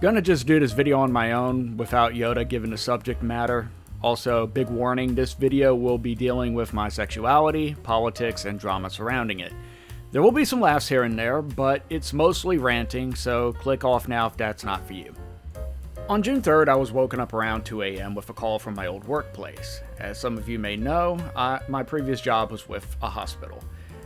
Gonna just do this video on my own without Yoda giving the subject matter. Also, big warning, this video will be dealing with my sexuality, politics, and drama surrounding it. There will be some laughs here and there, but it's mostly ranting, so click off now if that's not for you. On June 3rd, I was woken up around 2 a.m. with a call from my old workplace. As some of you may know, my previous job was with a hospital,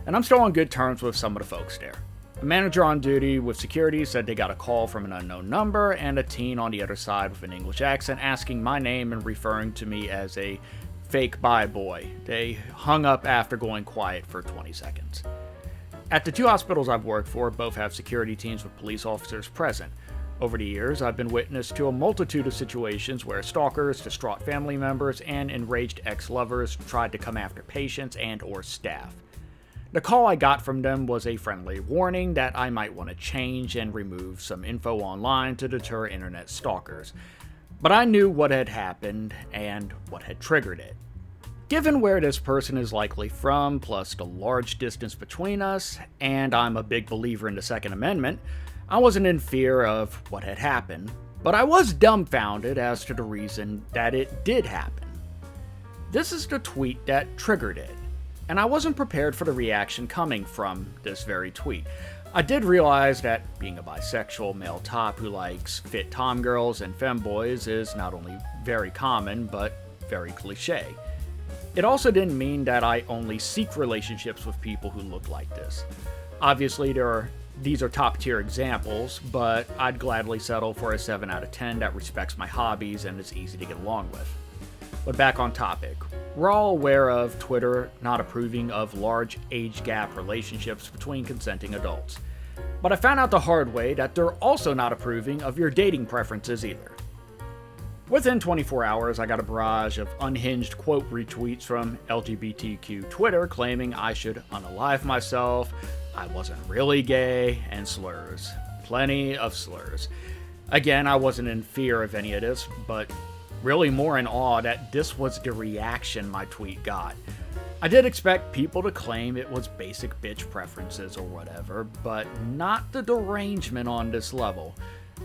and I'm still on good terms with some of the folks there. A manager on duty with security said they got a call from an unknown number and a teen on the other side with an English accent asking my name and referring to me as a fake bi boy. They hung up after going quiet for 20 seconds. At the two hospitals I've worked for, both have security teams with police officers present. Over the years, I've been witness to a multitude of situations where stalkers, distraught family members, and enraged ex-lovers tried to come after patients and or staff. The call I got from them was a friendly warning that I might want to change and remove some info online to deter internet stalkers. But I knew what had happened and what had triggered it. Given where this person is likely from, plus the large distance between us, and I'm a big believer in the Second Amendment, I wasn't in fear of what had happened, but I was dumbfounded as to the reason that it did happen. This is the tweet that triggered it. And I wasn't prepared for the reaction coming from this very tweet. I did realize that being a bisexual male top who likes fit tom girls and femboys is not only very common, but very cliche. It also didn't mean that I only seek relationships with people who look like this. Obviously, these are top tier examples, but I'd gladly settle for a 7 out of 10 that respects my hobbies and is easy to get along with. But back on topic. We're all aware of Twitter not approving of large age gap relationships between consenting adults. But I found out the hard way that they're also not approving of your dating preferences either. Within 24 hours, I got a barrage of unhinged quote retweets from LGBTQ Twitter claiming I should unalive myself, I wasn't really gay, and slurs. Plenty of slurs. Again, I wasn't in fear of any of this, but really more in awe that this was the reaction my tweet got. I did expect people to claim it was basic bitch preferences or whatever, but not the derangement on this level.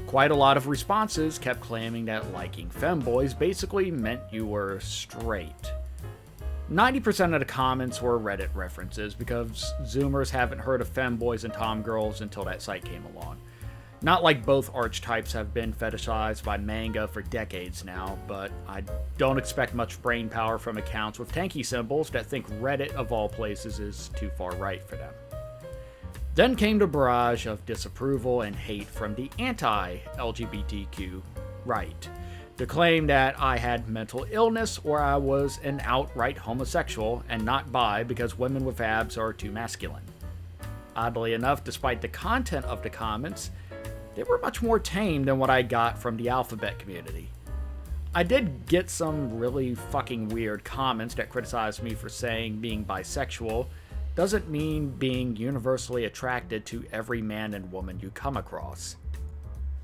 Quite a lot of responses kept claiming that liking femboys basically meant you were straight. 90% of the comments were Reddit references because Zoomers haven't heard of femboys and tomgirls until that site came along. Not like both archetypes have been fetishized by manga for decades now, but I don't expect much brain power from accounts with tanky symbols that think Reddit of all places is too far right for them. Then came the barrage of disapproval and hate from the anti-LGBTQ right. The claim that I had mental illness or I was an outright homosexual and not bi because women with abs are too masculine. Oddly enough, despite the content of the comments, they were much more tame than what I got from the alphabet community. I did get some really fucking weird comments that criticized me for saying being bisexual doesn't mean being universally attracted to every man and woman you come across.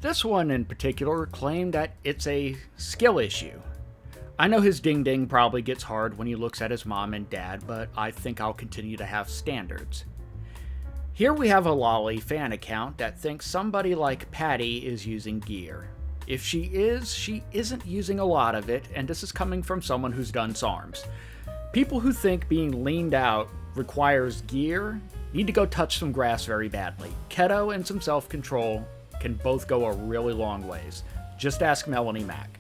This one in particular claimed that it's a skill issue. I know his ding-ding probably gets hard when he looks at his mom and dad, but I think I'll continue to have standards. Here we have a lolly fan account that thinks somebody like Patty is using gear. If she is, she isn't using a lot of it, and this is coming from someone who's done SARMs. People who think being leaned out requires gear need to go touch some grass very badly. Keto and some self-control can both go a really long ways. Just ask Melanie Mack.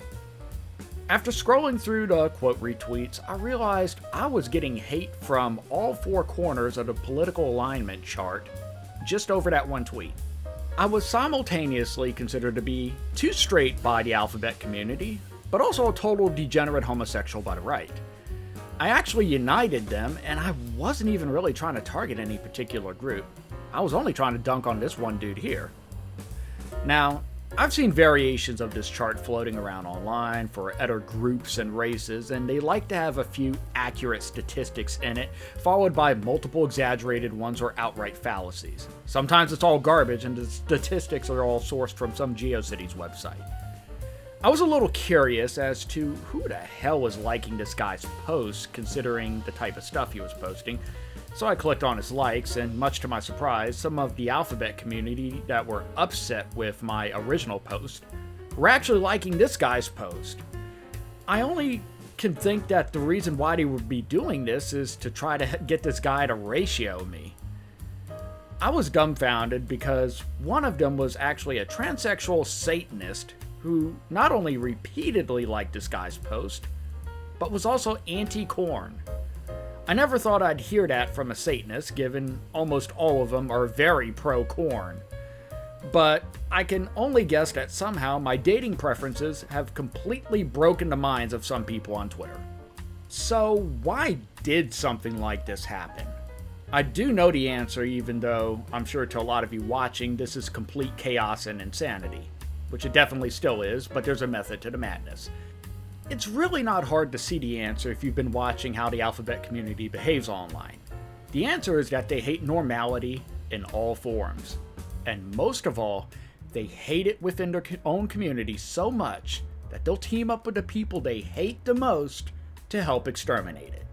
After scrolling through the quote retweets, I realized I was getting hate from all four corners of the political alignment chart just over that one tweet. I was simultaneously considered to be too straight by the alphabet community, but also a total degenerate homosexual by the right. I actually united them, and I wasn't even really trying to target any particular group. I was only trying to dunk on this one dude here. Now, I've seen variations of this chart floating around online for other groups and races, and they like to have a few accurate statistics in it, followed by multiple exaggerated ones or outright fallacies. Sometimes it's all garbage, and the statistics are all sourced from some GeoCities website. I was a little curious as to who the hell was liking this guy's post, considering the type of stuff he was posting. So I clicked on his likes, and much to my surprise, some of the alphabet community that were upset with my original post were actually liking this guy's post. I only can think that the reason why they would be doing this is to try to get this guy to ratio me. I was dumbfounded because one of them was actually a transsexual Satanist who not only repeatedly liked this guy's post, but was also anti-corn. I never thought I'd hear that from a Satanist, given almost all of them are very pro-corn. But I can only guess that somehow my dating preferences have completely broken the minds of some people on Twitter. So why did something like this happen? I do know the answer, even though I'm sure to a lot of you watching this is complete chaos and insanity. Which it definitely still is, but there's a method to the madness. It's really not hard to see the answer if you've been watching how the alphabet community behaves online. The answer is that they hate normality in all forms. And most of all, they hate it within their own community so much that they'll team up with the people they hate the most to help exterminate it.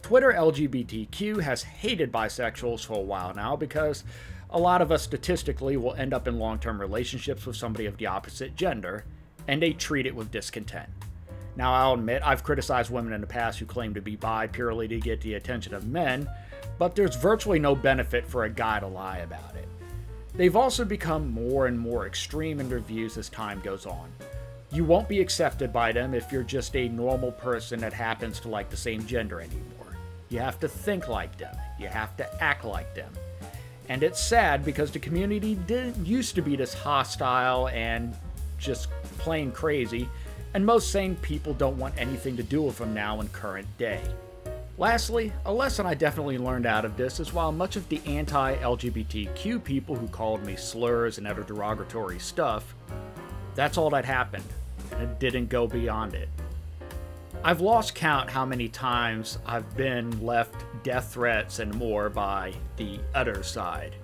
Twitter LGBTQ has hated bisexuals for a while now because a lot of us statistically will end up in long-term relationships with somebody of the opposite gender, and they treat it with discontent. Now, I'll admit, I've criticized women in the past who claim to be bi purely to get the attention of men, but there's virtually no benefit for a guy to lie about it. They've also become more and more extreme in their views as time goes on. You won't be accepted by them if you're just a normal person that happens to like the same gender anymore. You have to think like them. You have to act like them. And it's sad because the community didn't used to be this hostile and just plain crazy, and most sane people don't want anything to do with them now in current day. Lastly, a lesson I definitely learned out of this is while much of the anti-LGBTQ people who called me slurs and other derogatory stuff, that's all that happened, and it didn't go beyond it. I've lost count how many times I've been left death threats and more by the other side.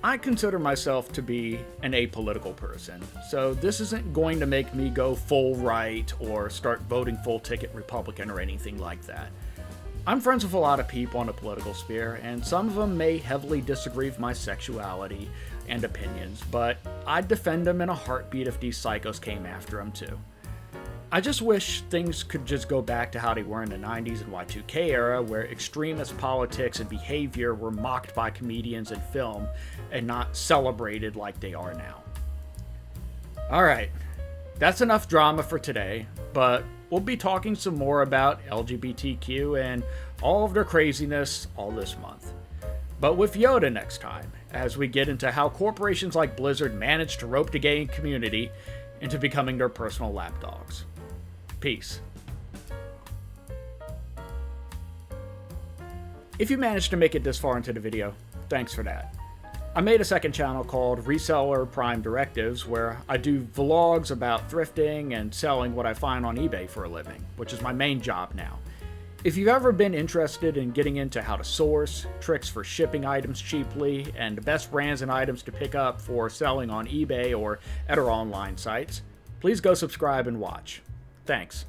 I consider myself to be an apolitical person, so this isn't going to make me go full right or start voting full ticket Republican or anything like that. I'm friends with a lot of people in the political sphere, and some of them may heavily disagree with my sexuality and opinions, but I'd defend them in a heartbeat if these psychos came after them too. I just wish things could just go back to how they were in the 90s and Y2K era, where extremist politics and behavior were mocked by comedians in film and not celebrated like they are now. Alright, that's enough drama for today, but we'll be talking some more about LGBTQ and all of their craziness all this month. But with Yoda next time, as we get into how corporations like Blizzard manage to rope the gay community into becoming their personal lapdogs. Peace. If you managed to make it this far into the video, thanks for that. I made a second channel called Reseller Prime Directives where I do vlogs about thrifting and selling what I find on eBay for a living, which is my main job now. If you've ever been interested in getting into how to source, tricks for shipping items cheaply, and the best brands and items to pick up for selling on eBay or other online sites, please go subscribe and watch. Thanks.